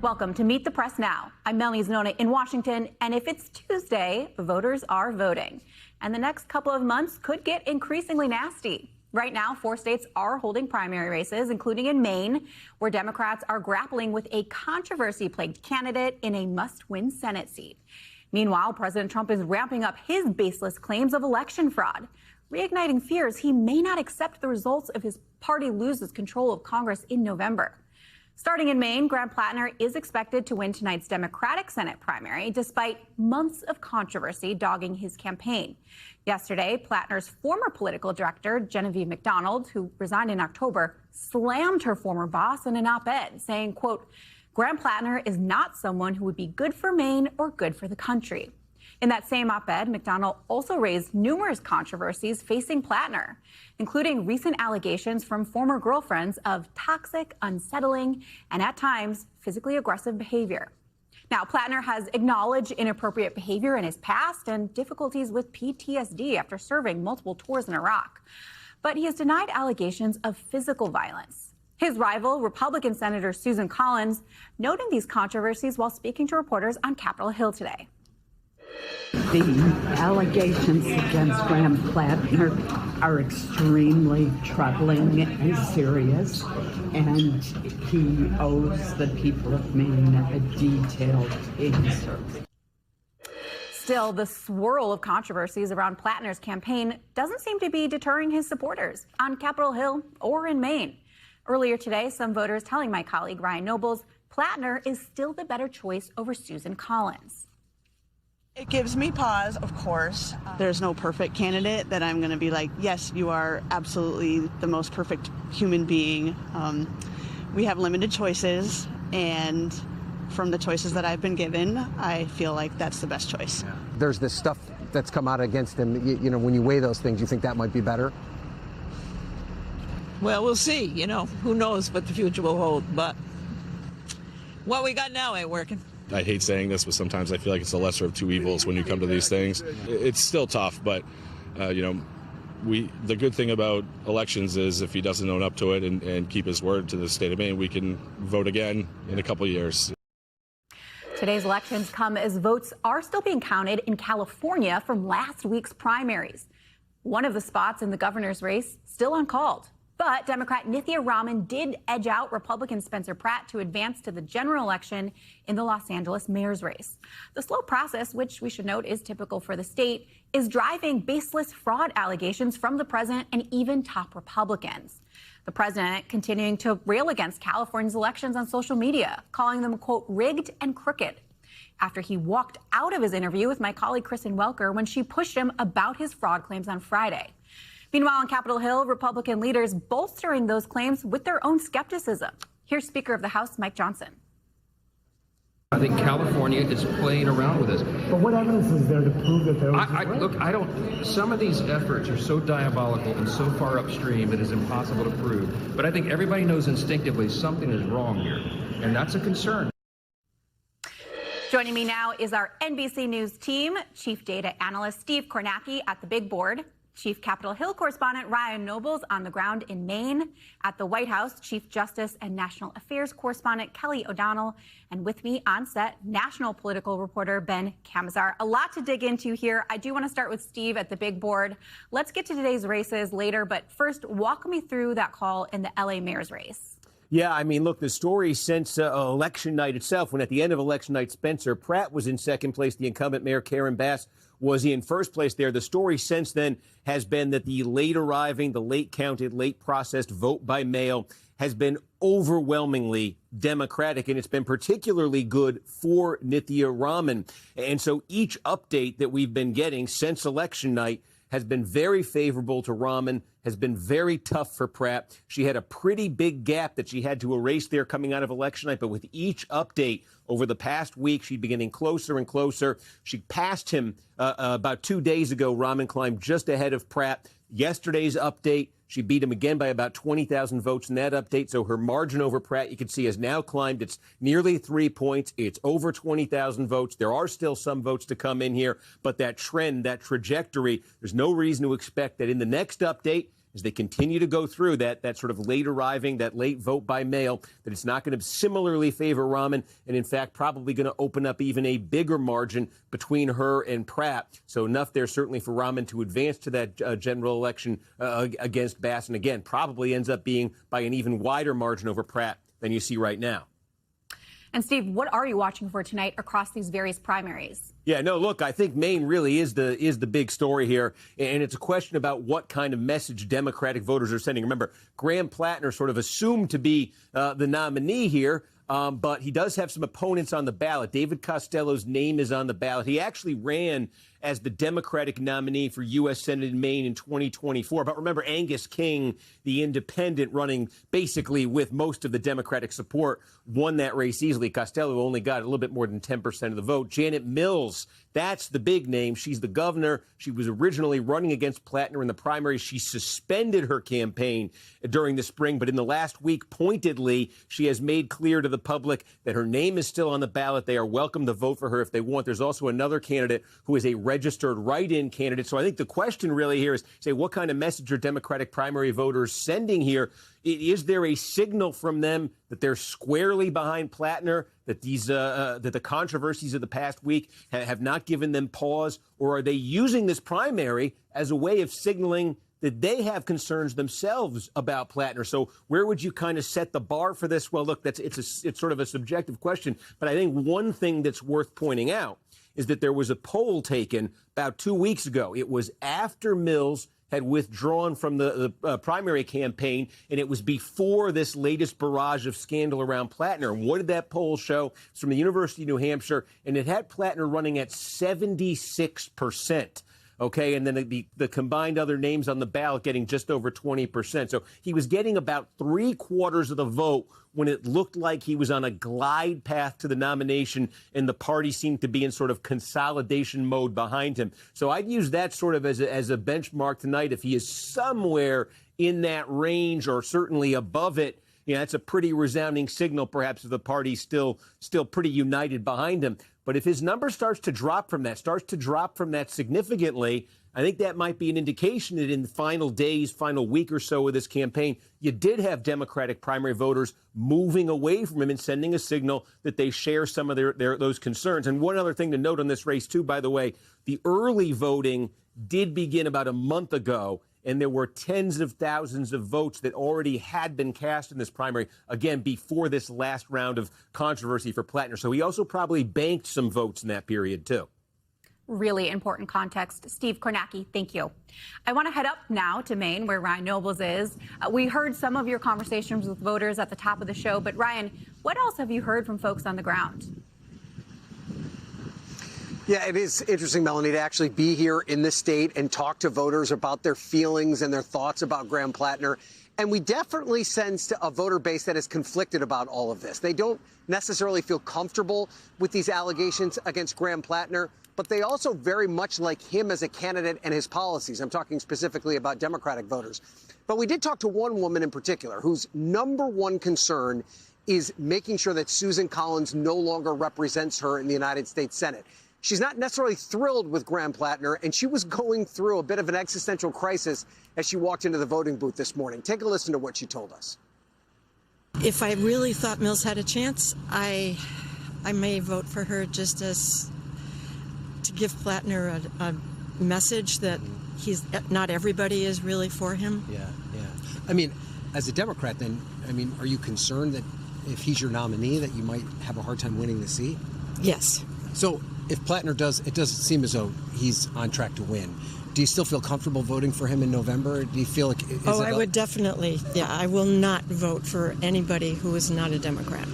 Welcome to Meet the Press Now. I'm Melanie Zanona in Washington, and if it's Tuesday, voters are voting. And the next couple of months could get increasingly nasty. Right now, 4 states are holding primary races, including in Maine, where Democrats are grappling with a controversy-plagued candidate in a must-win Senate seat. Meanwhile, President Trump is ramping up his baseless claims of election fraud, reigniting fears he may not accept the results if his party loses control of Congress in November. Starting in Maine, Graham Platner is expected to win tonight's Democratic Senate primary, despite months of controversy dogging his campaign. Yesterday, Platner's former political director, Genevieve McDonald, who resigned in October, slammed her former boss in an op-ed, saying, quote, "Graham Platner is not someone who would be good for Maine or good for the country." In that same op-ed, McDonald also raised numerous controversies facing Platner, including recent allegations from former girlfriends of toxic, unsettling, and at times physically aggressive behavior. Now, Platner has acknowledged inappropriate behavior in his past and difficulties with PTSD after serving multiple tours in Iraq. But he has denied allegations of physical violence. His rival, Republican Senator Susan Collins, noting these controversies while speaking to reporters on Capitol Hill today. The allegations against Graham Platner are extremely troubling and serious, and he owes the people of Maine a detailed answer. Still, the swirl of controversies around Platner's campaign doesn't seem to be deterring his supporters on Capitol Hill or in Maine. Earlier today, some voters telling my colleague Ryan Nobles Platner is still the better choice over Susan Collins. It gives me pause, of course. There's no perfect candidate that I'm going to be like, yes, you are absolutely the most perfect human being. We have limited choices, and from the choices that I've been given, I feel like that's the best choice. There's this stuff that's come out against him. You know, when you weigh those things, you think that might be better? Well, we'll see. You know, who knows what the future will hold, but what we got now ain't working. I hate saying this, but sometimes I feel like it's the lesser of two evils when you come to these things. It's still tough, but, you know, the good thing about elections is if he doesn't own up to it and keep his word to the state of Maine, we can vote again in a couple of years. Today's elections come as votes are still being counted in California from last week's primaries. One of the spots in the governor's race still uncalled. But Democrat Nithya Raman did edge out Republican Spencer Pratt to advance to the general election in the Los Angeles mayor's race. The slow process, which we should note is typical for the state, is driving baseless fraud allegations from the president and even top Republicans. The president continuing to rail against California's elections on social media, calling them, quote, rigged and crooked, after he walked out of his interview with my colleague Kristen Welker when she pushed him about his fraud claims on Friday. Meanwhile, on Capitol Hill, Republican leaders bolstering those claims with their own skepticism. Here's Speaker of the House Mike Johnson. I think California is playing around with this. But what evidence is there to prove that there was Look, some of these efforts are so diabolical and so far upstream it is impossible to prove. But I think everybody knows instinctively something is wrong here, and that's a concern. Joining me now is our NBC News team, Chief Data Analyst Steve Kornacki at the Big Board, Chief Capitol Hill correspondent Ryan Nobles on the ground in Maine, at the White House, Chief Justice and National Affairs correspondent Kelly O'Donnell, and with me on set, national political reporter Ben Kamazar. A lot to dig into here. I do want to start with Steve at the Big Board. Let's get to today's races later, but first, walk me through that call in the LA mayor's race. Yeah, I mean, look, the story since election night itself, when at the end of election night, Spencer Pratt was in second place, the incumbent mayor Karen Bass was in first place there. The story since then has been that the late arriving, the late counted, late processed vote by mail has been overwhelmingly Democratic, and it's been particularly good for Nithya Raman. And so each update that we've been getting since election night has been very favorable to Raman, has been very tough for Pratt. She had a pretty big gap that she had to erase there coming out of election night, but with each update over the past week, she'd be getting closer and closer. She passed him about 2 days ago. Raman climbed just ahead of Pratt. Yesterday's update, she beat him again by about 20,000 votes in that update. So her margin over Pratt, you can see, has now climbed. It's nearly 3 points. It's over 20,000 votes. There are still some votes to come in here, but that trend, that trajectory, there's no reason to expect that in the next update, as they continue to go through that sort of late arriving, that late vote by mail, that it's not going to similarly favor Rahman, and in fact probably going to open up even a bigger margin between her and Pratt. So enough there certainly for Rahman to advance to that general election against Bass, and again probably ends up being by an even wider margin over Pratt than you see right now. And Steve, what are you watching for tonight across these various primaries? Yeah, no, look, I think Maine really is the big story here, and it's a question about what kind of message Democratic voters are sending. Remember, Graham Platner sort of assumed to be the nominee here, but he does have some opponents on the ballot. David Costello's name is on the ballot. He actually ran as the Democratic nominee for U.S. Senate in Maine in 2024. But remember, Angus King, the independent running basically with most of the Democratic support, won that race easily. Costello only got a little bit more than 10% of the vote. Janet Mills, that's the big name. She's the governor. She was originally running against Platner in the primary. She suspended her campaign during the spring, but in the last week, pointedly, she has made clear to the public that her name is still on the ballot. They are welcome to vote for her if they want. There's also another candidate who is a registered write-in candidate. So I think the question really here is, say, what kind of message are Democratic primary voters sending here? Is there a signal from them that they're squarely behind Platner, that that the controversies of the past week have not given them pause, or are they using this primary as a way of signaling that they have concerns themselves about Platner? So where would you kind of set the bar for this? Well, look, it's sort of a subjective question, but I think one thing that's worth pointing out is that there was a poll taken about 2 weeks ago. It was after Mills had withdrawn from the primary campaign, and it was before this latest barrage of scandal around Platner. And what did that poll show? It's from the University of New Hampshire, and it had Platner running at 76%. Okay, and then the combined other names on the ballot getting just over 20%. So he was getting about 3/4 of the vote when it looked like he was on a glide path to the nomination, and the party seemed to be in sort of consolidation mode behind him. So I'd use that sort of as a benchmark tonight. If he is somewhere in that range or certainly above it, you know, that's a pretty resounding signal, perhaps, of the party still pretty united behind him. But if his number starts to drop from that significantly, I think that might be an indication that in the final days, final week or so of this campaign, you did have Democratic primary voters moving away from him and sending a signal that they share some of those concerns. And one other thing to note on this race, too, by the way, the early voting did begin about a month ago, and there were tens of thousands of votes that already had been cast in this primary, again, before this last round of controversy for Platner. So he also probably banked some votes in that period, too. Really important context. Steve Kornacki, thank you. I want to head up now to Maine, where Ryan Nobles is. We heard some of your conversations with voters at the top of the show, but Ryan, what else have you heard from folks on the ground? Yeah, it is interesting, Melanie, to actually be here in this state and talk to voters about their feelings and their thoughts about Graham Platner. And we definitely sense a voter base that is conflicted about all of this. They don't necessarily feel comfortable with these allegations against Graham Platner, but they also very much like him as a candidate and his policies. I'm talking specifically about Democratic voters. But we did talk to one woman in particular whose number one concern is making sure that Susan Collins no longer represents her in the United States Senate. She's not necessarily thrilled with Graham Platner, and she was going through a bit of an existential crisis as she walked into the voting booth this morning. Take a listen to what she told us. If I really thought Mills had a chance, I may vote for her just as to give Platner a message that not everybody is really for him. Yeah. I mean, as a Democrat, then, I mean, are you concerned that if he's your nominee that you might have a hard time winning the seat? Yes. So if Platner it doesn't seem as though he's on track to win. Do you still feel comfortable voting for him in November? Do you feel like... I would definitely. Yeah, I will not vote for anybody who is not a Democrat.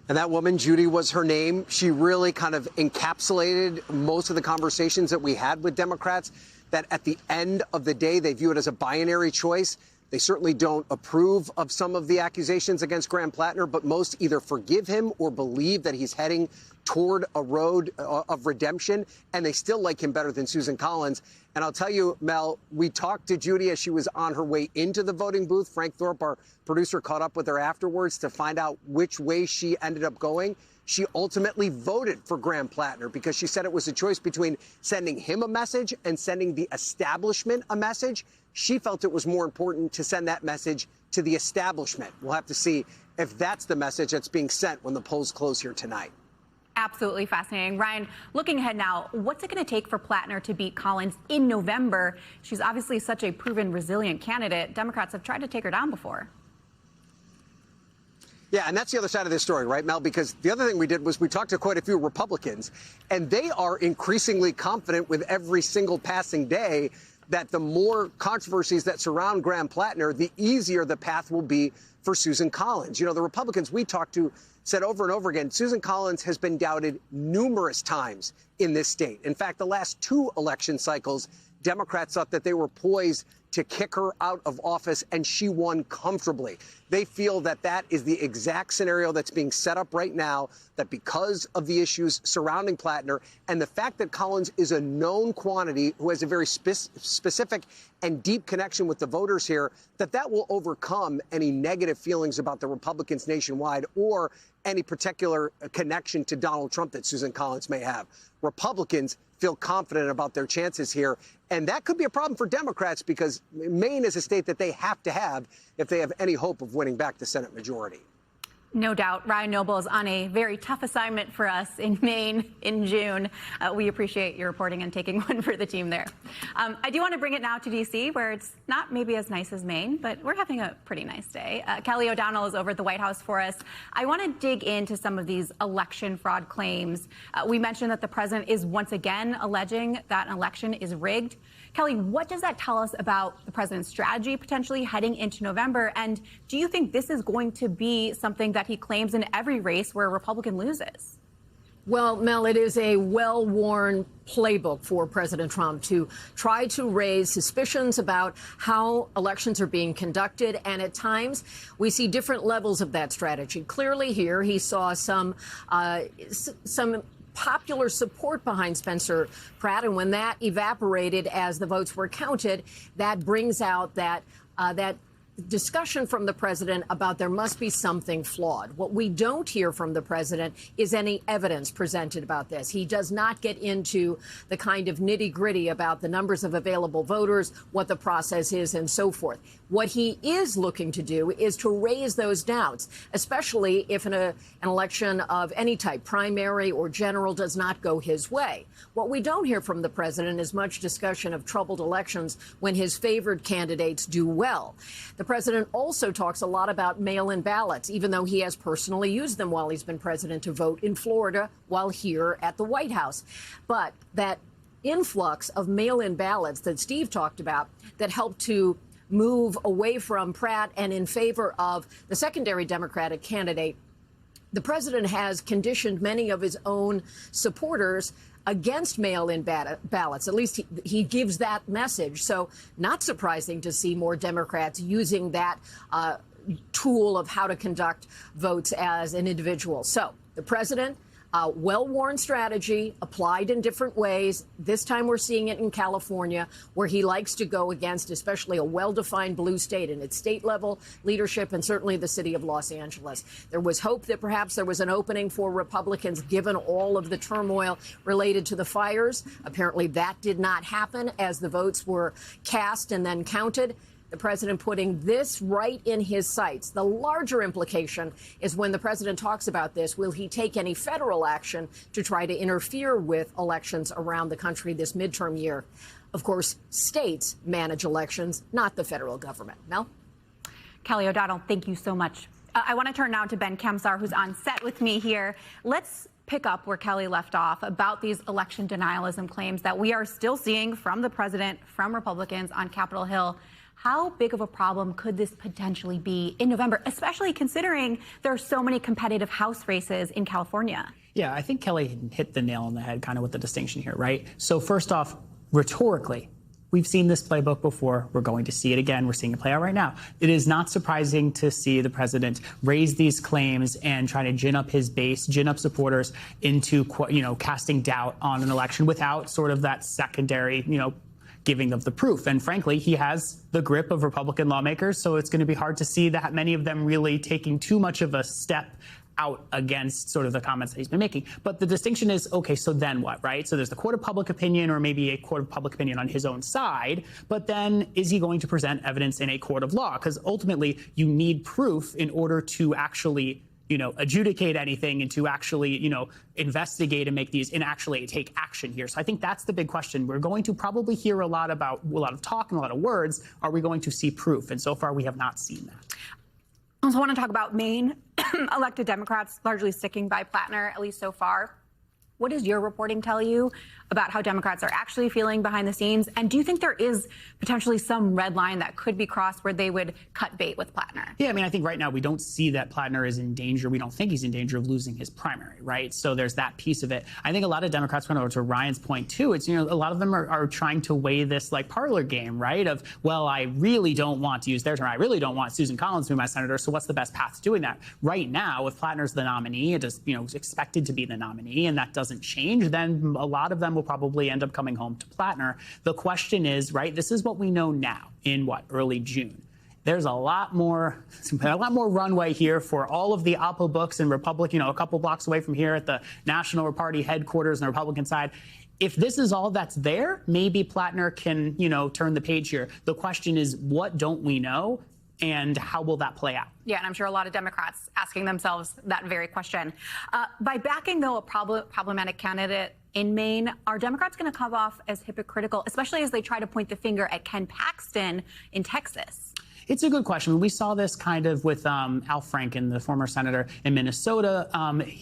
And that woman, Judy, was her name. She really kind of encapsulated most of the conversations that we had with Democrats, that at the end of the day, they view it as a binary choice. They certainly don't approve of some of the accusations against Graham Platner, but most either forgive him or believe that he's heading toward a road of redemption, and they still like him better than Susan Collins. And I'll tell you, Mel, we talked to Judy as she was on her way into the voting booth. Frank Thorpe, our producer, caught up with her afterwards to find out which way she ended up going. she ultimately voted for Graham Platner because she said it was a choice between sending him a message and sending the establishment a message. She felt it was more important to send that message to the establishment. We'll have to see if that's the message that's being sent when the polls close here tonight. Absolutely fascinating. Ryan, looking ahead now, what's it going to take for Platner to beat Collins in November? She's obviously such a proven resilient candidate. Democrats have tried to take her down before. Yeah, and that's the other side of this story, right, Mel? Because the other thing we did was we talked to quite a few Republicans, and they are increasingly confident with every single passing day that the more controversies that surround Graham Platner, the easier the path will be for Susan Collins. You know, the Republicans we talked to said over and over again, Susan Collins has been doubted numerous times in this state. In fact, the last 2 election cycles, Democrats thought that they were poised to kick her out of office, and she won comfortably. They feel that that is the exact scenario that's being set up right now, that because of the issues surrounding Platner and the fact that Collins is a known quantity who has a very specific and deep connection with the voters here, that will overcome any negative feelings about the Republicans nationwide or any particular connection to Donald Trump that Susan Collins may have. Republicans feel confident about their chances here. And that could be a problem for Democrats because Maine is a state that they have to have if they have any hope of winning back the Senate majority. No doubt. Ryan Noble is on a very tough assignment for us in Maine in June. We appreciate your reporting and taking one for the team there. I do want to bring it now to D.C., where it's not maybe as nice as Maine, but we're having a pretty nice day. Kelly O'Donnell is over at the White House for us. I want to dig into some of these election fraud claims. We mentioned that the president is once again alleging that an election is rigged. Kelly, what does that tell us about the president's strategy potentially heading into November? And do you think this is going to be something that he claims in every race where a Republican loses? Well, Mel, it is a well-worn playbook for President Trump to try to raise suspicions about how elections are being conducted. And at times, we see different levels of that strategy. Clearly here, he saw some popular support behind Spencer Pratt. And when that evaporated as the votes were counted, that brings out that discussion from the president about there must be something flawed. What we don't hear from the president is any evidence presented about this. He does not get into the kind of nitty-gritty about the numbers of available voters, what the process is, and so forth. What he is looking to do is to raise those doubts, especially if an election of any type, primary or general, does not go his way. What we don't hear from the president is much discussion of troubled elections when his favored candidates do well. The president also talks a lot about mail-in ballots, even though he has personally used them while he's been president to vote in Florida while here at the White House. But that influx of mail-in ballots that Steve talked about that helped to move away from Pratt and in favor of the secondary Democratic candidate, the president has conditioned many of his own supporters against mail-in ballots. At least he gives that message. So not surprising to see more Democrats using that tool of how to conduct votes as an individual. So the president, well-worn strategy, applied in different ways. This time we're seeing it in California, where he likes to go against especially a well-defined blue state in its state-level leadership and certainly the city of Los Angeles. There was hope that perhaps there was an opening for Republicans given all of the turmoil related to the fires. Apparently that did not happen as the votes were cast and then counted. The president putting this right in his sights. The larger implication is when the president talks about this, will he take any federal action to try to interfere with elections around the country this midterm year? Of course, states manage elections, not the federal government. Mel? Kelly O'Donnell, thank you so much. I want to turn now to Ben Kamsar, who's on set with me here. Let's pick up where Kelly left off about these election denialism claims that we are still seeing from the president, from Republicans on Capitol Hill. How big of a problem could this potentially be in November, especially considering there are so many competitive House races in California? Yeah, I think Kelly hit the nail on the head kind of with the distinction here, right? So first off, rhetorically, we've seen this playbook before. We're going to see it again. We're seeing it play out right now. It is not surprising to see the president raise these claims and try to gin up his base, gin up supporters into, casting doubt on an election without sort of that secondary, giving of the proof. And frankly, he has the grip of Republican lawmakers, so it's going to be hard to see that many of them really taking too much of a step out against sort of the comments that he's been making. But the distinction is, okay, so then what, right? So there's the court of public opinion, or maybe a court of public opinion on his own side, but then is he going to present evidence in a court of law? Because ultimately you need proof in order to actually adjudicate anything and to actually, investigate and make these and actually take action here. So I think that's the big question. We're going to probably hear a lot of talk and a lot of words. Are we going to see proof? And so far we have not seen that. I also want to talk about Maine. Elected Democrats largely sticking by Platner, at least so far. What does your reporting tell you about how Democrats are actually feeling behind the scenes? And do you think there is potentially some red line that could be crossed where they would cut bait with Platner? Yeah, I mean, I think right now we don't see that Platner is in danger. We don't think he's in danger of losing his primary, right? So there's that piece of it. I think a lot of Democrats, to Ryan's point too, it's, a lot of them are trying to weigh this like parlor game, right? Of, well, I really don't want to use their term. I really don't want Susan Collins to be my senator. So what's the best path to doing that? Right now, if Platner's the nominee, it is, expected to be the nominee, and that doesn't change, then a lot of them will probably end up coming home to Platner. The question is, right, this is what we know now in early June. There's a lot more runway here for all of the Oppo books and Republican, a couple blocks away from here at the National Party headquarters on the Republican side. If this is all that's there, maybe Platner can, turn the page here. The question is, what don't we know? And how will that play out? Yeah, and I'm sure a lot of Democrats asking themselves that very question. By backing, though, a problematic candidate in Maine, are Democrats going to come off as hypocritical, especially as they try to point the finger at Ken Paxton in Texas? It's a good question. We saw this kind of with Al Franken, the former senator in Minnesota.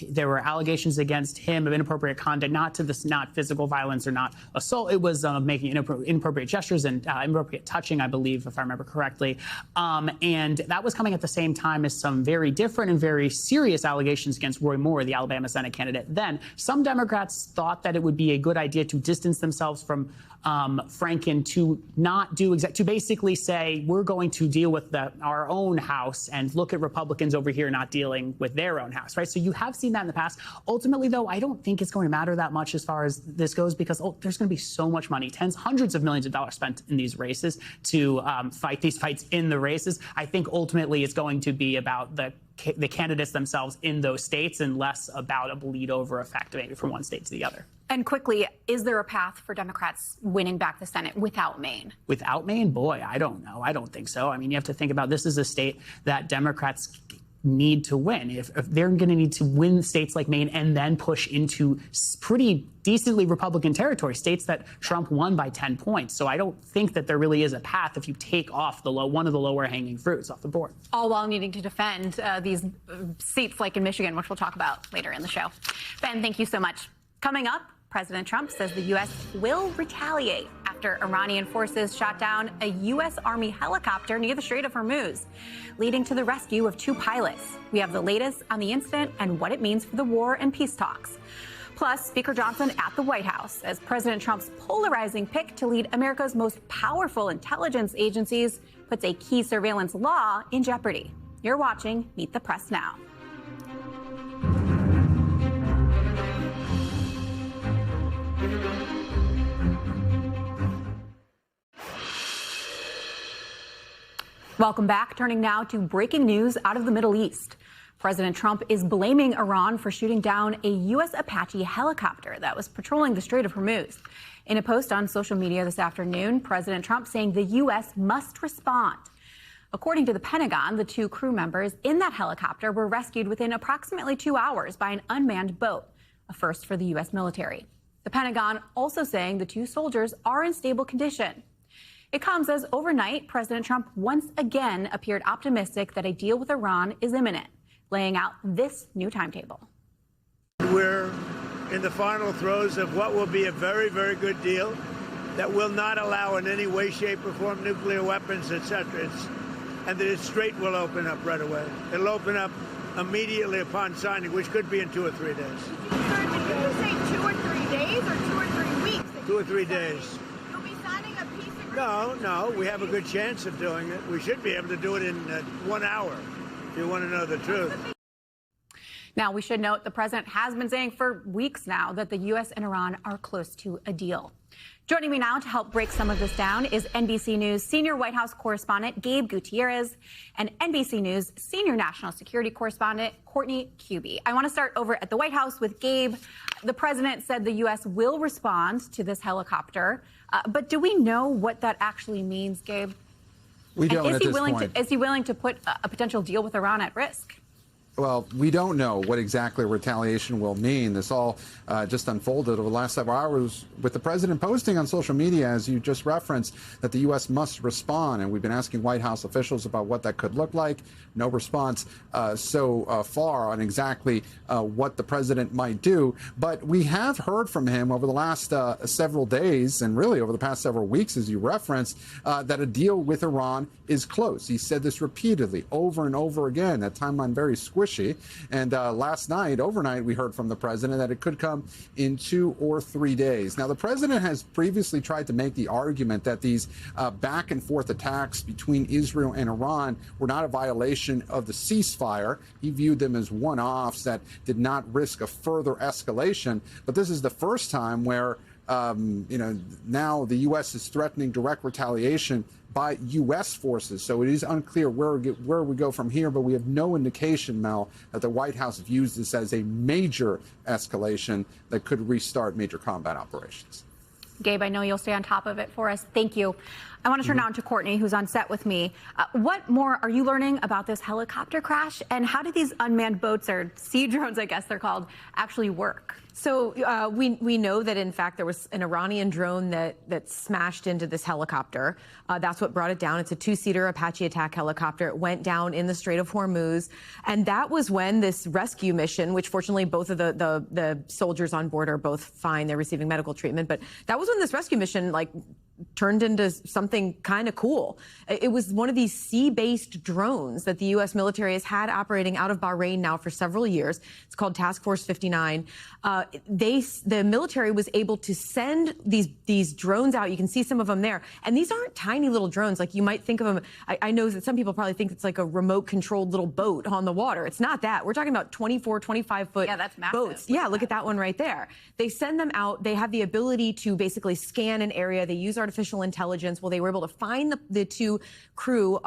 There were allegations against him of inappropriate conduct, not physical violence or not assault. It was making inappropriate gestures and inappropriate touching, I believe, if I remember correctly. And that was coming at the same time as some very different and very serious allegations against Roy Moore, the Alabama Senate candidate. Then some Democrats thought that it would be a good idea to distance themselves from Franken, to basically say, we're going to deal with our own House and look at Republicans over here not dealing with their own House, right? So you have seen that in the past. Ultimately, though, I don't think it's going to matter that much as far as this goes, because there's going to be so much money, hundreds of millions of dollars spent in these races to fight these fights in the races. I think ultimately it's going to be about the candidates themselves in those states and less about a bleed over effect maybe from one state to the other. And quickly, is there a path for Democrats winning back the Senate without Maine? Without Maine? Boy, I don't know. I don't think so. I mean, you have to think about this is a state that Democrats need to win. If they're going to need to win states like Maine and then push into pretty decently Republican territory, states that Trump won by 10 points. So I don't think that there really is a path if you take off one of the lower hanging fruits off the board. All while needing to defend these seats like in Michigan, which we'll talk about later in the show. Ben, thank you so much. Coming up, President Trump says the U.S. will retaliate after Iranian forces shot down a U.S. Army helicopter near the Strait of Hormuz, leading to the rescue of 2 pilots. We have the latest on the incident and what it means for the war and peace talks. Plus, Speaker Johnson at the White House as President Trump's polarizing pick to lead America's most powerful intelligence agencies puts a key surveillance law in jeopardy. You're watching Meet the Press Now. Welcome back. Turning now to breaking news out of the Middle East. President Trump is blaming Iran for shooting down a U.S. Apache helicopter that was patrolling the Strait of Hormuz. In a post on social media this afternoon, President Trump saying the U.S. must respond. According to the Pentagon, the 2 crew members in that helicopter were rescued within approximately 2 hours by an unmanned boat, a first for the U.S. military. The Pentagon also saying the 2 soldiers are in stable condition. It comes as overnight, President Trump once again appeared optimistic that a deal with Iran is imminent, laying out this new timetable. We're in the final throes of what will be a very, very good deal that will not allow in any way, shape, or form nuclear weapons, etc. And the strait will open up right away. It'll open up immediately upon signing, which could be in 2 or 3 days. Did you say 2 or 3 days or 2 or 3 weeks? 2 or 3 days. You'll be signing a peace agreement? No, we have a good chance of doing it. We should be able to do it in 1 hour, if you want to know the truth. Now, we should note the president has been saying for weeks now that the U.S. and Iran are close to a deal. Joining me now to help break some of this down is NBC News senior White House correspondent Gabe Gutierrez and NBC News senior national security correspondent Courtney Cubie. I want to start over at the White House with Gabe. The president said the U.S. will respond to this helicopter, but do we know what that actually means, Gabe? We don't and at this point. Is he willing to put a potential deal with Iran at risk? Well, we don't know what exactly retaliation will mean. This all just unfolded over the last several hours with the president posting on social media, as you just referenced, that the U.S. must respond. And we've been asking White House officials about what that could look like. No response so far on exactly what the president might do. But we have heard from him over the last several days and really over the past several weeks, as you referenced, that a deal with Iran is close. He said this repeatedly over and over again. That timeline very squishy. And last night, overnight, we heard from the president that it could come in 2 or 3 days. Now, the president has previously tried to make the argument that these back and forth attacks between Israel and Iran were not a violation of the ceasefire. He viewed them as one-offs that did not risk a further escalation. But this is the first time where now the U.S. is threatening direct retaliation by U.S. forces. So it is unclear where we go from here, but we have no indication, Mel, that the White House views this as a major escalation that could restart major combat operations. Gabe, I know you'll stay on top of it for us. Thank you. I want to turn now to Courtney, who's on set with me. What more are you learning about this helicopter crash, and how do these unmanned boats, or sea drones, I guess they're called, actually work? So we know that, in fact, there was an Iranian drone that smashed into this helicopter. That's what brought it down. It's a 2-seater Apache attack helicopter. It went down in the Strait of Hormuz. And that was when this rescue mission, which fortunately both of the soldiers on board are both fine. They're receiving medical treatment. But that was when this rescue mission, turned into something kind of cool. It was one of these sea-based drones that the U.S. military has had operating out of Bahrain now for several years. It's called Task Force 59. The military was able to send these drones out. You can see some of them there. And these aren't tiny little drones like you might think of them. I know that some people probably think it's like a remote-controlled little boat on the water. It's not that. We're talking about 24, 25-foot boats. Yeah, look at that one right there. They send them out. They have the ability to basically scan an area. They use artificial intelligence. Well, they were able to find the two crew.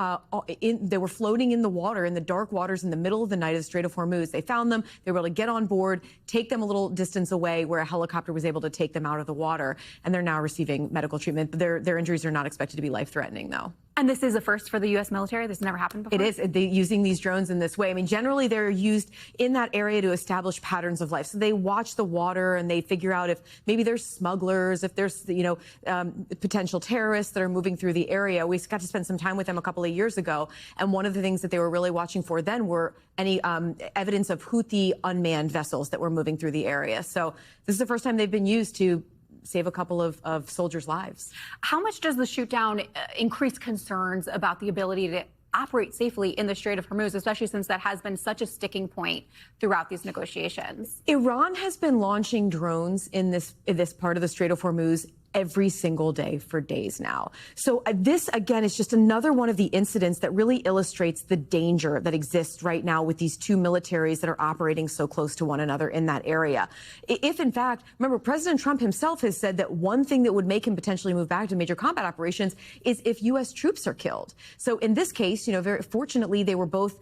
They were floating in the water, in the dark waters in the middle of the night of the Strait of Hormuz. They found them. They were able to get on board, take them a little distance away where a helicopter was able to take them out of the water. And they're now receiving medical treatment. Their injuries are not expected to be life-threatening, though. And this is a first for the U.S. military? This has never happened before? It is. Using these drones in this way. I mean, generally, they're used in that area to establish patterns of life. So they watch the water and they figure out if maybe there's smugglers, if there's, potential terrorists that are moving through the area. We got to spend some time with them a couple of years ago. And one of the things that they were really watching for then were any evidence of Houthi unmanned vessels that were moving through the area. So this is the first time they've been used to save a couple of soldiers' lives. How much does the shoot down increase concerns about the ability to operate safely in the Strait of Hormuz, especially since that has been such a sticking point throughout these negotiations? Iran has been launching drones in this part of the Strait of Hormuz every single day for days now. So this, again, is just another one of the incidents that really illustrates the danger that exists right now with these two militaries that are operating so close to one another in that area. If, in fact, remember, President Trump himself has said that one thing that would make him potentially move back to major combat operations is if U.S. troops are killed. So in this case, very fortunately, they were both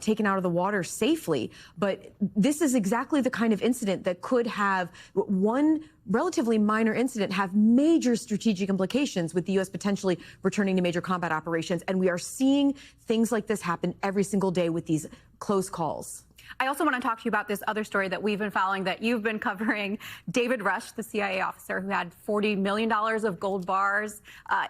taken out of the water safely. But this is exactly the kind of incident that could have one relatively minor incident have major strategic implications with the U.S. potentially returning to major combat operations. And we are seeing things like this happen every single day with these close calls. I also want to talk to you about this other story that we've been following, that you've been covering. David Rush, the CIA officer who had $40 million of gold bars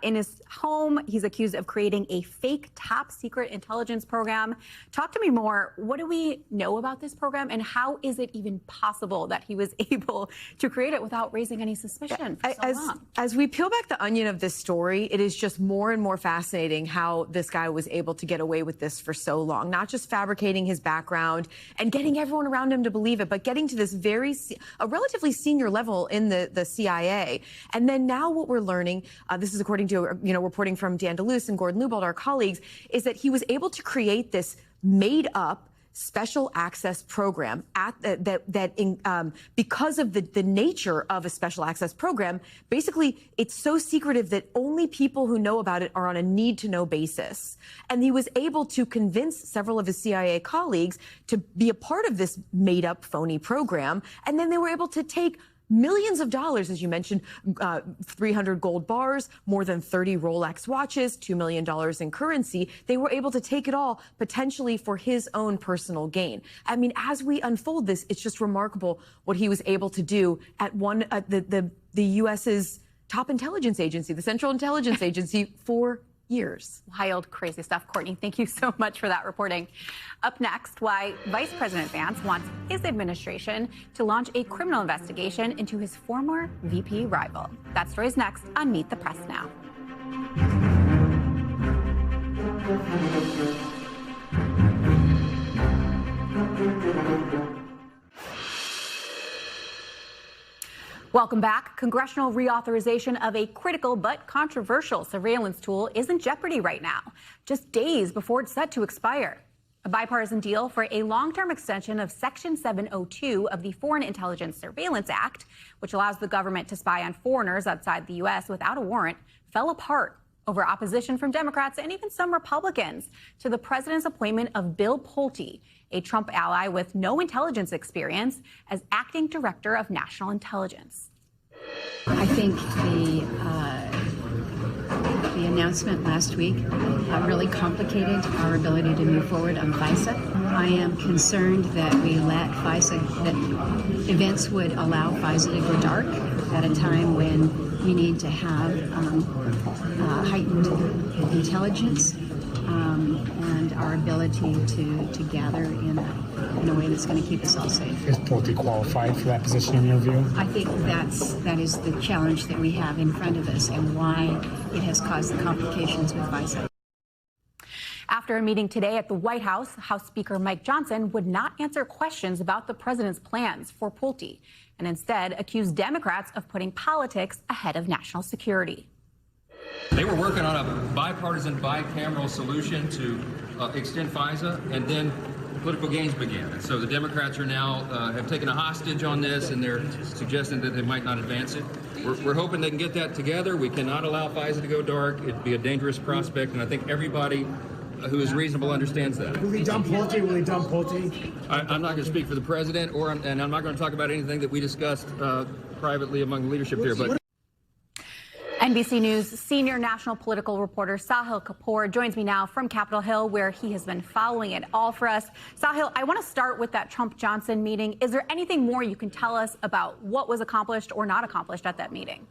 in his home. He's accused of creating a fake top secret intelligence program. Talk to me more. What do we know about this program, and how is it even possible that he was able to create it without raising any suspicion for so long? As we peel back the onion of this story, it is just more and more fascinating how this guy was able to get away with this for so long, not just fabricating his background and getting everyone around him to believe it, but getting to this a relatively senior level in the CIA. And then now what we're learning, this is according to reporting from Dan DeLuce and Gordon Lubald, our colleagues, is that he was able to create this made-up special access program because of the nature of a special access program, basically it's so secretive that only people who know about it are on a need-to-know basis. And he was able to convince several of his CIA colleagues to be a part of this made-up phony program, and then they were able to take millions of dollars, as you mentioned, 300 gold bars, more than 30 Rolex watches, $2 million in currency. They were able to take it all potentially for his own personal gain. I mean, as we unfold this, it's just remarkable what he was able to do at the U.S.'s top intelligence agency, the Central Intelligence Agency, for years. Wild, crazy stuff. Courtney, thank you so much for that reporting. Up next, why Vice President Vance wants his administration to launch a criminal investigation into his former VP rival. That story's next on Meet the Press Now. Welcome back. Congressional reauthorization of a critical but controversial surveillance tool is in jeopardy right now, just days before it's set to expire. A bipartisan deal for a long-term extension of Section 702 of the Foreign Intelligence Surveillance Act, which allows the government to spy on foreigners outside the U.S. without a warrant, fell apart over opposition from Democrats and even some Republicans to the president's appointment of Bill Pulte, a Trump ally with no intelligence experience, as acting director of national intelligence. I think the announcement last week really complicated our ability to move forward on FISA. I am concerned that we let FISA, that events would allow FISA to go dark at a time when we need to have heightened intelligence and our ability to gather in a way that's going to keep us all safe. Is Pulte qualified for that position in your view? I think that is the challenge that we have in front of us and why it has caused the complications with FISA. After a meeting today at the White House, House Speaker Mike Johnson would not answer questions about the president's plans for Pulte and instead accused Democrats of putting politics ahead of national security. They were working on a bipartisan, bicameral solution to extend FISA, and then political games began. And so the Democrats are now have taken a hostage on this, and they're suggesting that they might not advance it. We're hoping they can get that together. We cannot allow FISA to go dark. It'd be a dangerous prospect, and I think everybody who is reasonable understands that. Will he dump Pulte? Will he dump Pulte? I'm not going to speak for the president, and I'm not going to talk about anything that we discussed privately among the leadership here. But NBC News senior national political reporter Sahil Kapoor joins me now from Capitol Hill, where he has been following it all for us. Sahil, I want to start with that Trump-Johnson meeting. Is there anything more you can tell us about what was accomplished or not accomplished at that meeting?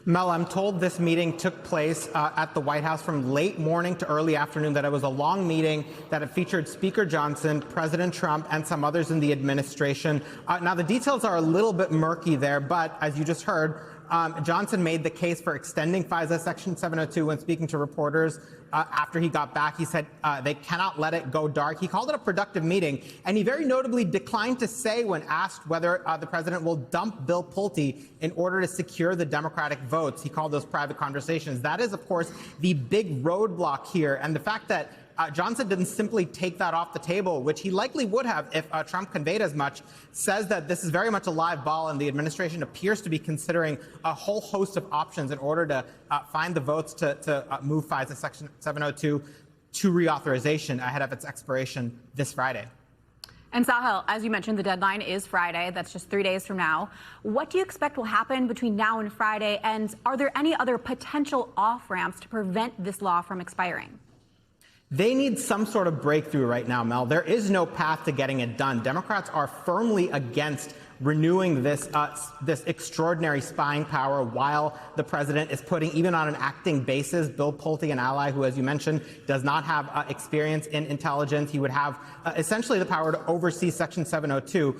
Mel, I'm told this meeting took place at the White House from late morning to early afternoon, that it was a long meeting, that it featured Speaker Johnson, President Trump, and some others in the administration. Now, the details are a little bit murky there, but as you just heard, Johnson made the case for extending FISA Section 702 when speaking to reporters after he got back. He said they cannot let it go dark. He called it a productive meeting, and he very notably declined to say when asked whether the president will dump Bill Pulte in order to secure the Democratic votes. He called those private conversations. That is, of course, the big roadblock here, and the fact that Johnson didn't simply take that off the table, which he likely would have if Trump conveyed as much, says that this is very much a live ball, and the administration appears to be considering a whole host of options in order to find the votes to move FISA Section 702 to reauthorization ahead of its expiration this Friday. And Sahil, as you mentioned, the deadline is Friday. That's just 3 days from now. What do you expect will happen between now and Friday? And are there any other potential off-ramps to prevent this law from expiring? They need some sort of breakthrough right now, Mel. There is no path to getting it done. Democrats are firmly against renewing this extraordinary spying power while the president is putting, even on an acting basis, Bill Pulte, an ally who, as you mentioned, does not have experience in intelligence. He would have essentially the power to oversee Section 702.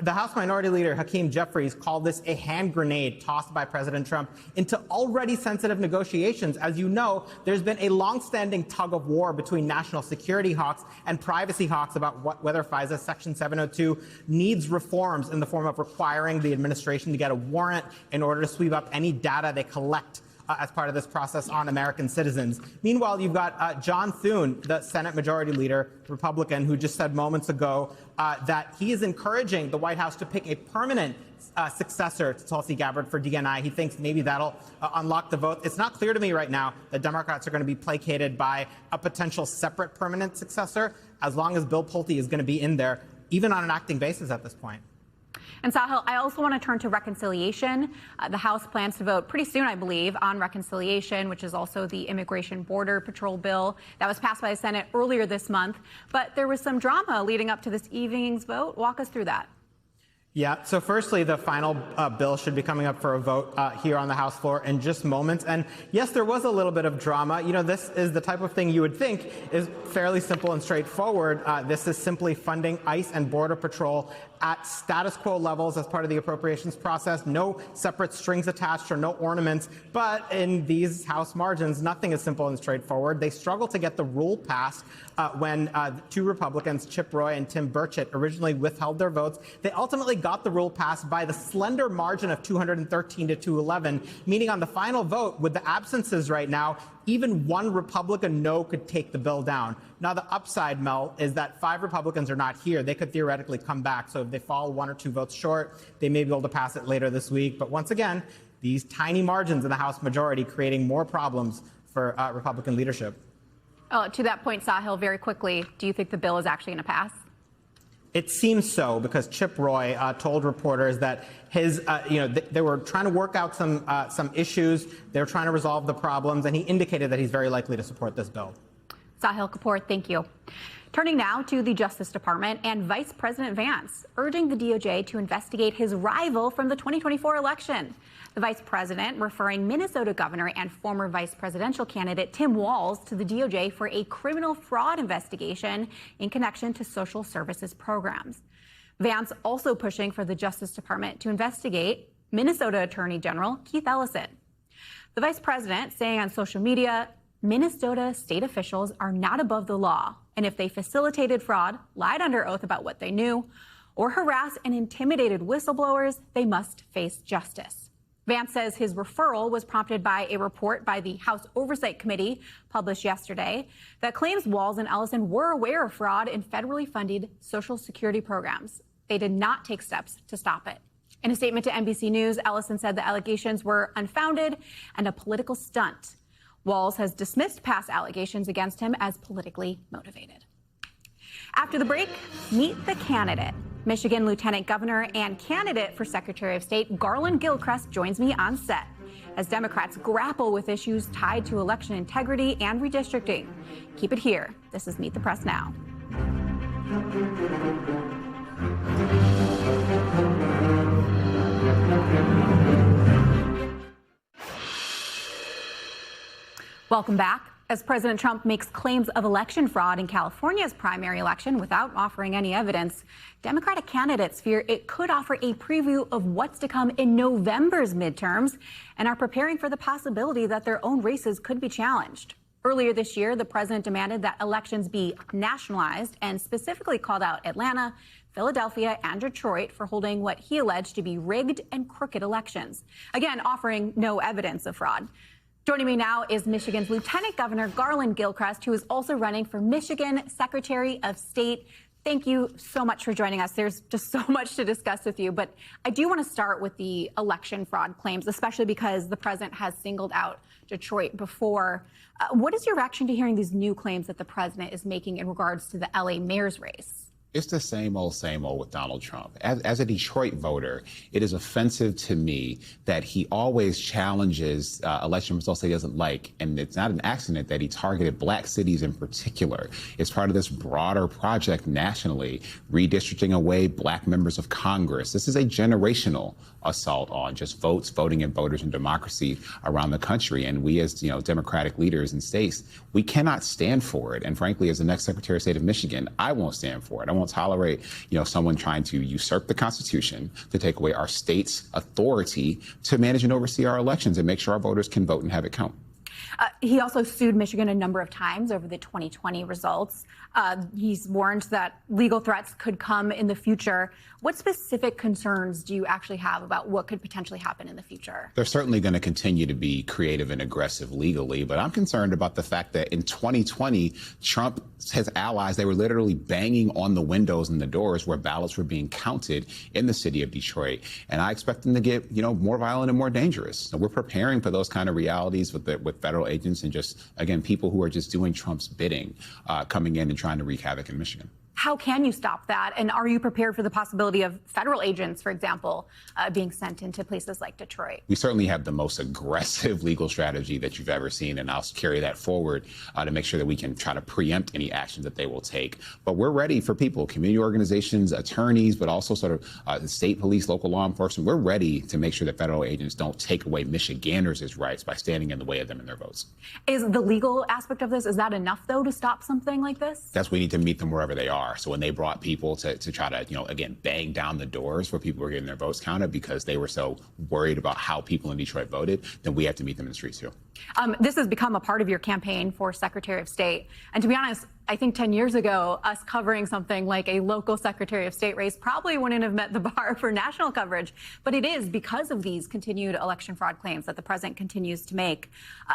The House Minority Leader, Hakeem Jeffries, called this a hand grenade tossed by President Trump into already sensitive negotiations. As you know, there's been a longstanding tug of war between national security hawks and privacy hawks about whether FISA Section 702 needs reforms in the form of requiring the administration to get a warrant in order to sweep up any data they collect as part of this process on American citizens. Meanwhile, you've got John Thune, the Senate Majority Leader, Republican, who just said moments ago that he is encouraging the White House to pick a permanent successor to Tulsi Gabbard for DNI. He thinks maybe that'll unlock the vote. It's not clear to me right now that Democrats are going to be placated by a potential separate permanent successor, as long as Bill Pulte is going to be in there, even on an acting basis at this point. And Sahil, I also want to turn to reconciliation. The House plans to vote pretty soon, I believe, on reconciliation, which is also the Immigration Border Patrol bill that was passed by the Senate earlier this month. But there was some drama leading up to this evening's vote. Walk us through that. Yeah, so firstly, the final bill should be coming up for a vote here on the House floor in just moments. And yes, there was a little bit of drama. You know, this is the type of thing you would think is fairly simple and straightforward. This is simply funding ICE and Border Patrol at status quo levels as part of the appropriations process. No separate strings attached or no ornaments. But in these House margins, nothing is simple and straightforward. They struggled to get the rule passed when two Republicans, Chip Roy and Tim Burchett, originally withheld their votes. They ultimately got the rule passed by the slender margin of 213 to 211, meaning on the final vote, with the absences right now, even one Republican no could take the bill down. Now, the upside, Mel, is that 5 Republicans are not here. They could theoretically come back. So if they fall 1 or 2 votes short, they may be able to pass it later this week. But once again, these tiny margins in the House majority creating more problems for Republican leadership. To that point, Sahil, very quickly, do you think the bill is actually going to pass? It seems so, because Chip Roy told reporters that they were trying to work out some issues. They were trying to resolve the problems, and he indicated that he's very likely to support this bill. Sahil Kapoor, thank you. Turning now to the Justice Department and Vice President Vance urging the DOJ to investigate his rival from the 2024 election. The vice president referring Minnesota governor and former vice presidential candidate Tim Walz to the DOJ for a criminal fraud investigation in connection to social services programs. Vance also pushing for the Justice Department to investigate Minnesota Attorney General Keith Ellison. The vice president saying on social media, Minnesota state officials are not above the law, and if they facilitated fraud, lied under oath about what they knew, or harassed and intimidated whistleblowers, they must face justice. Vance says his referral was prompted by a report by the House Oversight Committee published yesterday that claims Walz and Ellison were aware of fraud in federally funded Social Security programs. They did not take steps to stop it. In a statement to NBC News, Ellison said the allegations were unfounded and a political stunt. Walz has dismissed past allegations against him as politically motivated. After the break, meet the candidate. Michigan Lieutenant Governor and candidate for Secretary of State Garlin Gilchrist joins me on set as Democrats grapple with issues tied to election integrity and redistricting. Keep it here. This is Meet the Press Now. Welcome back. As President Trump makes claims of election fraud in California's primary election without offering any evidence, Democratic candidates fear it could offer a preview of what's to come in November's midterms and are preparing for the possibility that their own races could be challenged. Earlier this year, the president demanded that elections be nationalized and specifically called out Atlanta, Philadelphia, and Detroit for holding what he alleged to be rigged and crooked elections, again, offering no evidence of fraud. Joining me now is Michigan's Lieutenant Governor Garlin Gilchrist, who is also running for Michigan Secretary of State. Thank you so much for joining us. There's just so much to discuss with you, but I do want to start with the election fraud claims, especially because the president has singled out Detroit before. What is your reaction to hearing these new claims that the president is making in regards to the LA mayor's race? It's the same old with Donald Trump. As a Detroit voter, it is offensive to me that he always challenges election results that he doesn't like. And it's not an accident that he targeted black cities in particular. It's part of this broader project nationally, redistricting away black members of Congress. This is a generational assault on just votes, voting, and voters and democracy around the country. And we as Democratic leaders in states, we cannot stand for it. And frankly, as the next Secretary of State of Michigan, I won't stand for it. I won't tolerate, someone trying to usurp the Constitution, to take away our state's authority to manage and oversee our elections and make sure our voters can vote and have it count. He also sued Michigan a number of times over the 2020 results. He's warned that legal threats could come in the future. What specific concerns do you actually have about what could potentially happen in the future? They're certainly going to continue to be creative and aggressive legally, but I'm concerned about the fact that in 2020, Trump, his allies, they were literally banging on the windows and the doors where ballots were being counted in the city of Detroit. And I expect them to get, more violent and more dangerous. So we're preparing for those kind of realities with federal agents and just, again, people who are just doing Trump's bidding, coming in and trying to wreak havoc in Michigan. How can you stop that? And are you prepared for the possibility of federal agents, for example, being sent into places like Detroit? We certainly have the most aggressive legal strategy that you've ever seen, and I'll carry that forward to make sure that we can try to preempt any action that they will take. But we're ready for people, community organizations, attorneys, but also sort of the state police, local law enforcement. We're ready to make sure that federal agents don't take away Michiganders' rights by standing in the way of them and their votes. Is the legal aspect of this, is that enough, though, to stop something like this? That's we need to meet them wherever they are. So when they brought people to try to, again, bang down the doors where people were getting their votes counted because they were so worried about how people in Detroit voted, then we have to meet them in the streets too. This has become a part of your campaign for Secretary of State. And to be honest, I think 10 years ago, us covering something like a local Secretary of State race probably wouldn't have met the bar for national coverage. But it is because of these continued election fraud claims that the president continues to make.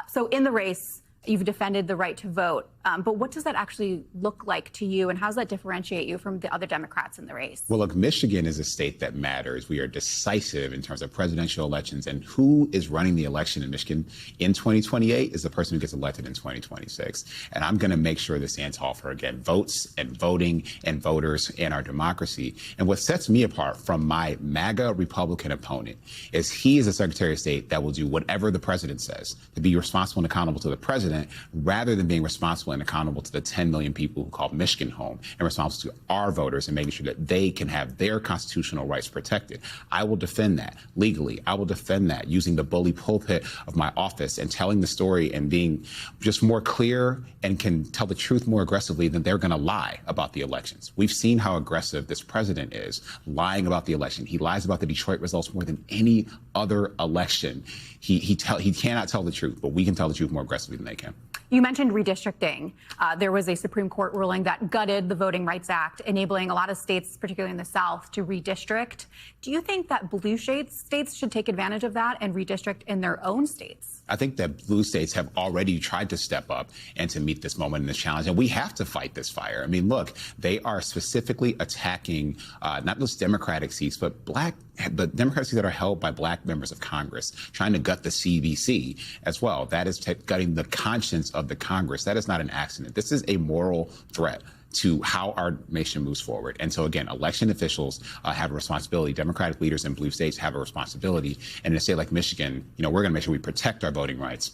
So in the race, you've defended the right to vote. But what does that actually look like to you, and how does that differentiate you from the other Democrats in the race? Well, look, Michigan is a state that matters. We are decisive in terms of presidential elections, and who is running the election in Michigan in 2028 is the person who gets elected in 2026. And I'm going to make sure this stands tall for, again, votes and voting and voters in our democracy. And what sets me apart from my MAGA Republican opponent is he is a Secretary of State that will do whatever the president says to be responsible and accountable to the president, rather than being responsible and accountable to the 10 million people who call Michigan home, and responsible to our voters and making sure that they can have their constitutional rights protected. I will defend that legally. I will defend that using the bully pulpit of my office and telling the story and being just more clear and can tell the truth more aggressively than they're going to lie about the elections. We've seen how aggressive this president is lying about the election. He lies about the Detroit results more than any other election. He cannot tell the truth, but we can tell the truth more aggressively than they can. You mentioned redistricting. There was a Supreme Court ruling that gutted the Voting Rights Act, enabling a lot of states, particularly in the South, to redistrict. Do you think that blue states should take advantage of that and redistrict in their own states? I think that blue states have already tried to step up and to meet this moment and this challenge, and we have to fight this fire. I mean, look, they are specifically attacking not just Democratic seats, but Democratic seats that are held by black members of Congress, trying to gut the CBC as well. That is gutting the conscience of the Congress. That is not an accident. This is a moral threat to how our nation moves forward. And so, again, election officials have a responsibility. Democratic leaders in blue states have a responsibility. And in a state like Michigan, we're going to make sure we protect our voting rights.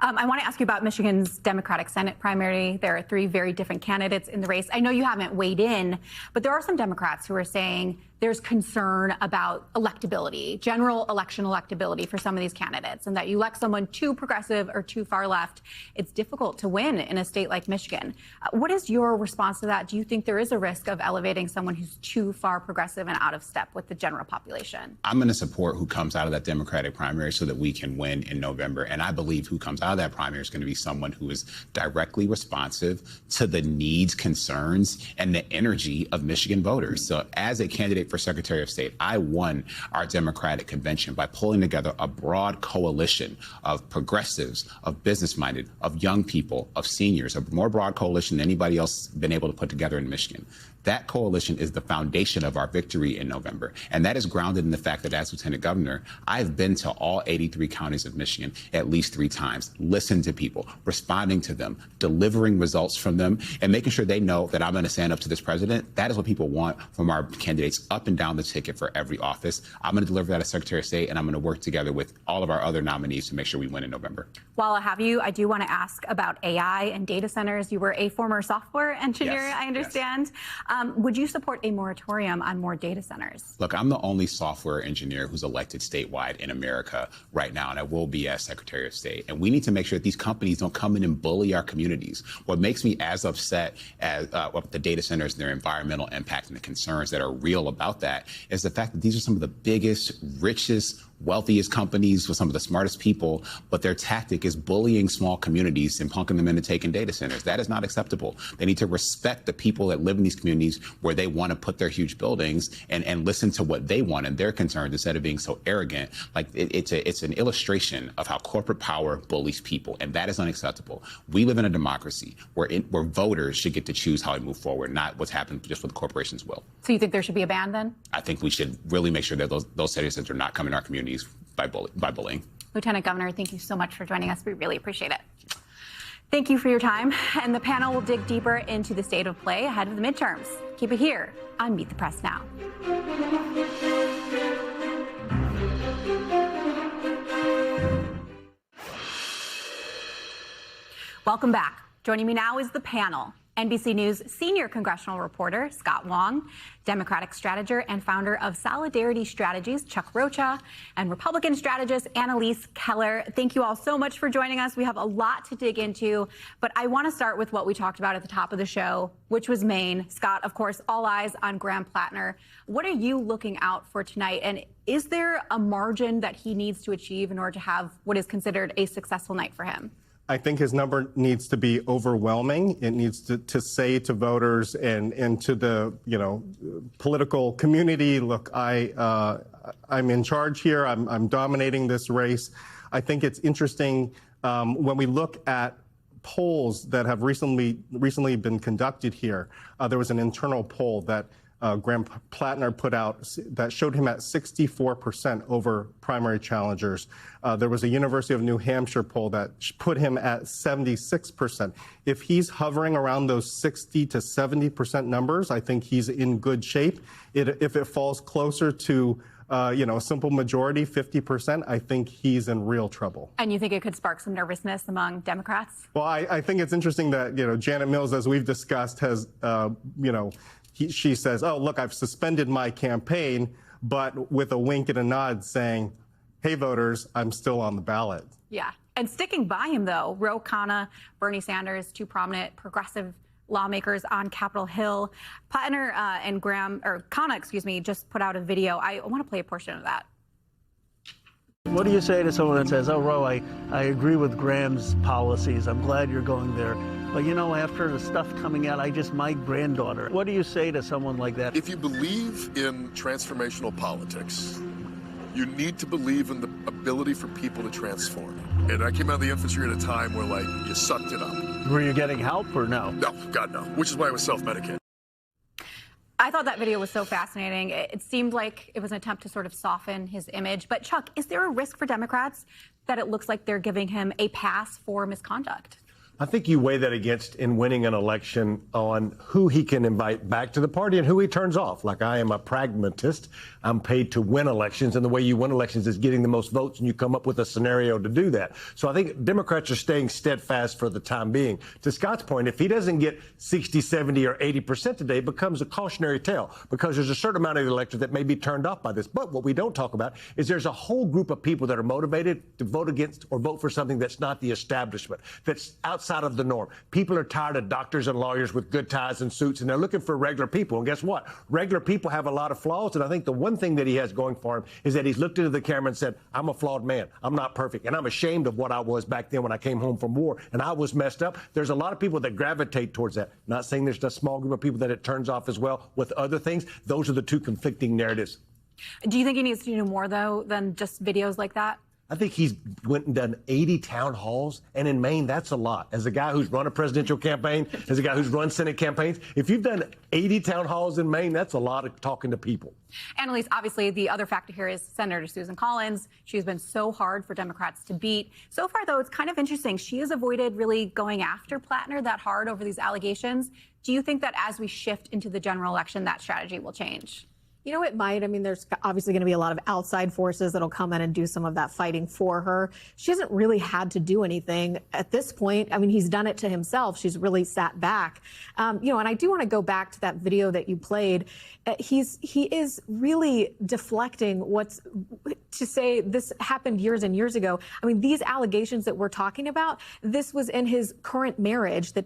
I want to ask you about Michigan's Democratic Senate primary. There are 3 very different candidates in the race. I know you haven't weighed in, but there are some Democrats who are saying there's concern about electability, general election electability for some of these candidates, and that you elect someone too progressive or too far left, it's difficult to win in a state like Michigan. What is your response to that? Do you think there is a risk of elevating someone who's too far progressive and out of step with the general population? I'm going to support who comes out of that Democratic primary so that we can win in November. And I believe who comes out of that primary is going to be someone who is directly responsive to the needs, concerns, and the energy of Michigan voters. So as a candidate for Secretary of State, I won our Democratic convention by pulling together a broad coalition of progressives, of business-minded, of young people, of seniors, a more broad coalition than anybody else has been able to put together in Michigan. That coalition is the foundation of our victory in November. And that is grounded in the fact that as Lieutenant Governor, I've been to all 83 counties of Michigan at least 3 times, listened to people, responding to them, delivering results from them, and making sure they know that I'm going to stand up to this president. That is what people want from our candidates up and down the ticket for every office. I'm going to deliver that as Secretary of State, and I'm going to work together with all of our other nominees to make sure we win in November. While I have you, I do want to ask about AI and data centers. You were a former software engineer, yes, I understand. Yes. Would you support a moratorium on more data centers? Look, I'm the only software engineer who's elected statewide in America right now, and I will be as Secretary of State. And we need to make sure that these companies don't come in and bully our communities. What makes me as upset as with the data centers and their environmental impact and the concerns that are real about that is the fact that these are some of the biggest, richest wealthiest companies with some of the smartest people, but their tactic is bullying small communities and punking them into taking data centers. That is not acceptable. They need to respect the people that live in these communities where they want to put their huge buildings and listen to what they want and their concerns instead of being so arrogant. Like it's an illustration of how corporate power bullies people, and that is unacceptable. We live in a democracy where voters should get to choose how we move forward, not what's happened just with corporations will. So you think there should be a ban then? I think we should really make sure that those citizens are not coming to our communities by bullying. Lieutenant Governor, thank you so much for joining us. We really appreciate it. Thank you for your time. And the panel will dig deeper into the state of play ahead of the midterms. Keep it here on Meet the Press Now. Welcome back. Joining me now is the panel. NBC News senior congressional reporter Scott Wong, Democratic strategist and founder of Solidarity Strategies, Chuck Rocha, and Republican strategist Annalise Keller. Thank you all so much for joining us. We have a lot to dig into, but I want to start with what we talked about at the top of the show, which was Maine. Scott, of course, all eyes on Graham Platner. What are you looking out for tonight? And is there a margin that he needs to achieve in order to have what is considered a successful night for him? I think his number needs to be overwhelming. It needs to say to voters and to the political community, look, I'm in charge here. I'm dominating this race. I think it's interesting when we look at polls that have recently been conducted here. There was an internal poll that Graham Platner put out that showed him at 64% over primary challengers. There was a University of New Hampshire poll that put him at 76%. If he's hovering around those 60 to 70% numbers, I think he's in good shape. If it falls closer to a simple majority, 50%, I think he's in real trouble. And you think it could spark some nervousness among Democrats? Well, I think it's interesting that, Janet Mills, as we've discussed, has, she says, oh, look, I've suspended my campaign, but with a wink and a nod saying, hey, voters, I'm still on the ballot. Yeah. And sticking by him, though, Ro Khanna, Bernie Sanders, two prominent progressive lawmakers on Capitol Hill. Platner and Khanna, just put out a video. I want to play a portion of that. What do you say to someone that says, oh, Ro, I agree with Graham's policies. I'm glad you're going there. But, after the stuff coming out, my granddaughter. What do you say to someone like that? If you believe in transformational politics, you need to believe in the ability for people to transform. And I came out of the infantry at a time where, you sucked it up. Were you getting help or no? No, God, no. Which is why I was self-medicating. I thought that video was so fascinating. It seemed like it was an attempt to sort of soften his image. But, Chuck, is there a risk for Democrats that it looks like they're giving him a pass for misconduct? I think you weigh that against in winning an election on who he can invite back to the party and who he turns off. Like, I am a pragmatist. I'm paid to win elections, and the way you win elections is getting the most votes, and you come up with a scenario to do that. So I think Democrats are staying steadfast for the time being. To Scott's point, if he doesn't get 60, 70, or 80% today, it becomes a cautionary tale because there's a certain amount of the electorate that may be turned off by this. But what we don't talk about is there's a whole group of people that are motivated to vote against or vote for something that's not the establishment, that's outside of the norm. People are tired of doctors and lawyers with good ties and suits, and they're looking for regular people. And guess what? Regular people have a lot of flaws, and I think the one thing that he has going for him is that he's looked into the camera and said, I'm a flawed man. I'm not perfect, and I'm ashamed of what I was back then when I came home from war, and I was messed up. There's a lot of people that gravitate towards that. Not saying there's a small group of people that it turns off as well with other things. Those are the two conflicting narratives. Do you think he needs to do more, though, than just videos like that? I think he's went and done 80 town halls, and in Maine, that's a lot. As a guy who's run a presidential campaign, as a guy who's run Senate campaigns, if you've done 80 town halls in Maine, that's a lot of talking to people. Annalise, obviously, the other factor here is Senator Susan Collins. She's been so hard for Democrats to beat. So far, though, it's kind of interesting. She has avoided really going after Platner that hard over these allegations. Do you think that as we shift into the general election, that strategy will change? It might. I mean, there's obviously going to be a lot of outside forces that'll come in and do some of that fighting for her. She hasn't really had to do anything at this point. I mean, he's done it to himself. She's really sat back. And I do want to go back to that video that you played. He is really deflecting to say this happened years and years ago. I mean, these allegations that we're talking about, this was in his current marriage that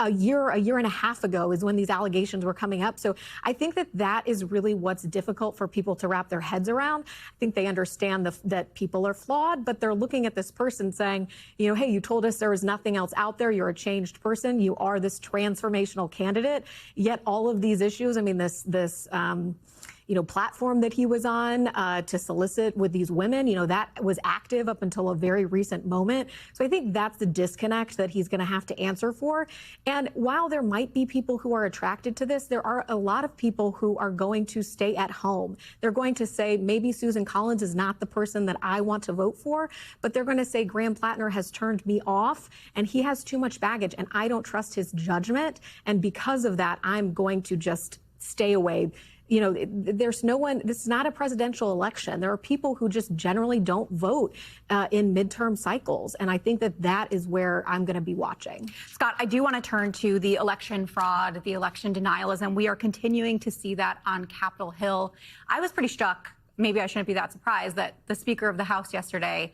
a year and a half ago is when these allegations were coming up. So I think that is really what's difficult for people to wrap their heads around. I think they understand that people are flawed, but they're looking at this person saying, hey, you told us there was nothing else out there. You're a changed person. You are this transformational candidate. Yet all of these issues, I mean, this platform that he was on to solicit with these women, that was active up until a very recent moment. So I think that's the disconnect that he's going to have to answer for. And while there might be people who are attracted to this, there are a lot of people who are going to stay at home. They're going to say, maybe Susan Collins is not the person that I want to vote for, but they're going to say Graham Platner has turned me off and he has too much baggage and I don't trust his judgment. And because of that, I'm going to just stay away. There's no one, this is not a presidential election. There are people who just generally don't vote in midterm cycles. And I think that is where I'm going to be watching. Scott, I do want to turn to the election fraud, the election denialism. We are continuing to see that on Capitol Hill. I was pretty struck. Maybe I shouldn't be that surprised that the Speaker of the House yesterday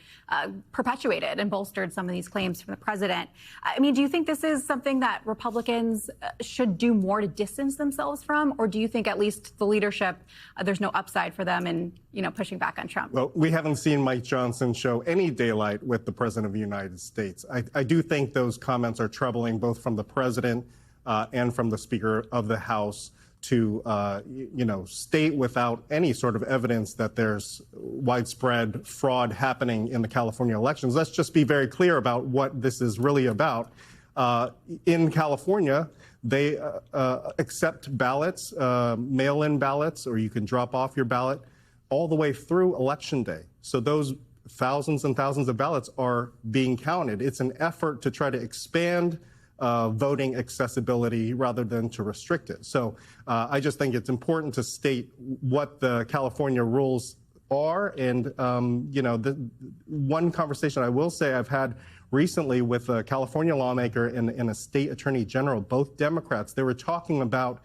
perpetuated and bolstered some of these claims from the president. I mean, do you think this is something that Republicans should do more to distance themselves from? Or do you think at least the leadership, there's no upside for them in, pushing back on Trump? Well, we haven't seen Mike Johnson show any daylight with the President of the United States. I do think those comments are troubling, both from the president and from the Speaker of the House, to state without any sort of evidence that there's widespread fraud happening in the California elections. Let's just be very clear about what this is really about. In California, they accept ballots, mail-in ballots, or you can drop off your ballot all the way through Election Day. So those thousands and thousands of ballots are being counted. It's an effort to try to expand voting accessibility rather than to restrict it. So I just think it's important to state what the California rules are. And, the one conversation I will say I've had recently with a California lawmaker and a state attorney general, both Democrats, they were talking about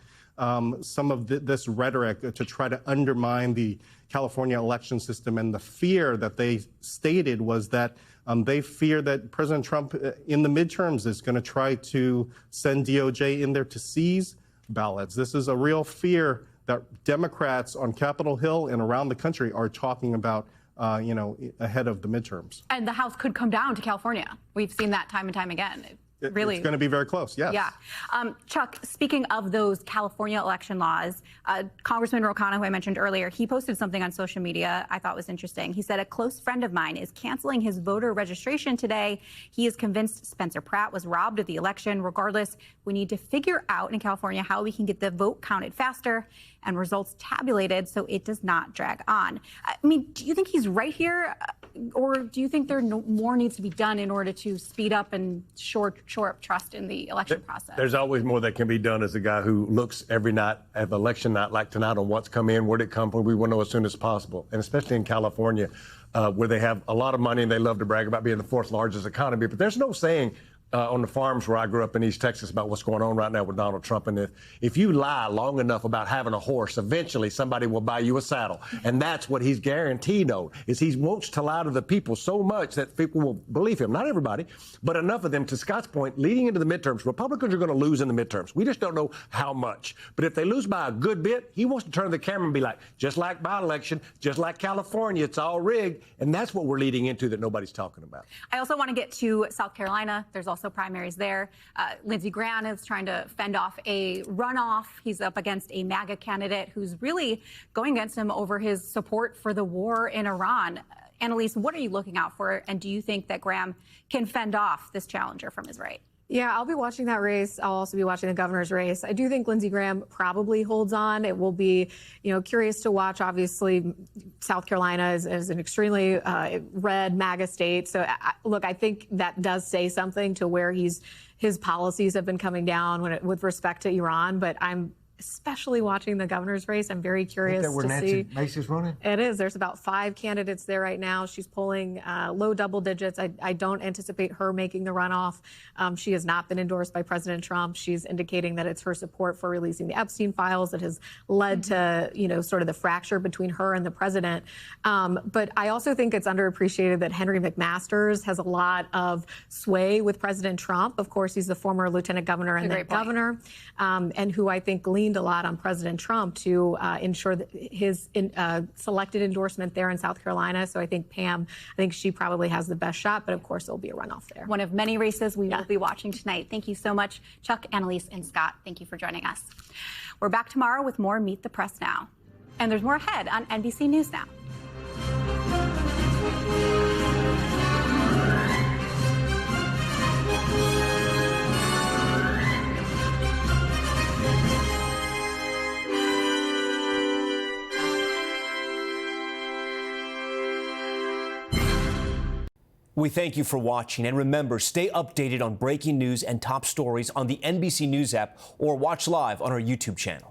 some of this rhetoric to try to undermine the California election system. And the fear that they stated was that they fear that President Trump in the midterms is going to try to send DOJ in there to seize ballots. This is a real fear that Democrats on Capitol Hill and around the country are talking about, ahead of the midterms. And the House could come down to California. We've seen that time and time again. Really, it's going to be very close, yes. Yeah. Chuck, speaking of those California election laws, Congressman Ro Khanna, who I mentioned earlier, he posted something on social media I thought was interesting. He said, a close friend of mine is canceling his voter registration today. He is convinced Spencer Pratt was robbed of the election. Regardless, we need to figure out in California how we can get the vote counted faster and results tabulated so it does not drag on. I mean, do you think he's right here? Or do you think more needs to be done in order to speed up and shore up trust in the election process? There's always more that can be done as a guy who looks every night at election night like tonight on what's come in, where'd it come from. We want to know as soon as possible. And especially in California, where they have a lot of money and they love to brag about being the fourth largest economy. But there's no saying on the farms where I grew up in East Texas about what's going on right now with Donald Trump. And if you lie long enough about having a horse, eventually somebody will buy you a saddle. And that's what he's guaranteed on, is he wants to lie to the people so much that people will believe him. Not everybody, but enough of them. To Scott's point, leading into the midterms, Republicans are going to lose in the midterms. We just don't know how much. But if they lose by a good bit, he wants to turn to the camera and be like, just like by-election, just like California, it's all rigged. And that's what we're leading into that nobody's talking about. I also want to get to South Carolina. There's also primaries there. Lindsey Graham is trying to fend off a runoff. He's up against a MAGA candidate who's really going against him over his support for the war in Iran. Annalise, what are you looking out for? And do you think that Graham can fend off this challenger from his right? Yeah, I'll be watching that race. I'll also be watching the governor's race. I do think Lindsey Graham probably holds on. It will be, curious to watch. Obviously, South Carolina is an extremely red MAGA state. So, look, I think that does say something to where his policies have been coming down with respect to Iran. But I'm especially watching the governor's race. I'm very curious Where to Nancy see. Macy's running? It is. There's about 5 candidates there right now. She's polling low double digits. I don't anticipate her making the runoff. She has not been endorsed by President Trump. She's indicating that it's her support for releasing the Epstein files that has led to, sort of the fracture between her and the president. But I also think it's underappreciated that Henry McMaster's has a lot of sway with President Trump. Of course, he's the former lieutenant governor and then governor, and who I think leaned a lot on President Trump to ensure that his selected endorsement there in South Carolina. So I think Pam, she probably has the best shot, but of course there'll be a runoff there. One of many races we will be watching tonight. Thank you so much, Chuck, Annalise, and Scott. Thank you for joining us. We're back tomorrow with more Meet the Press Now. And there's more ahead on NBC News Now. We thank you for watching, and remember, stay updated on breaking news and top stories on the NBC News app or watch live on our YouTube channel.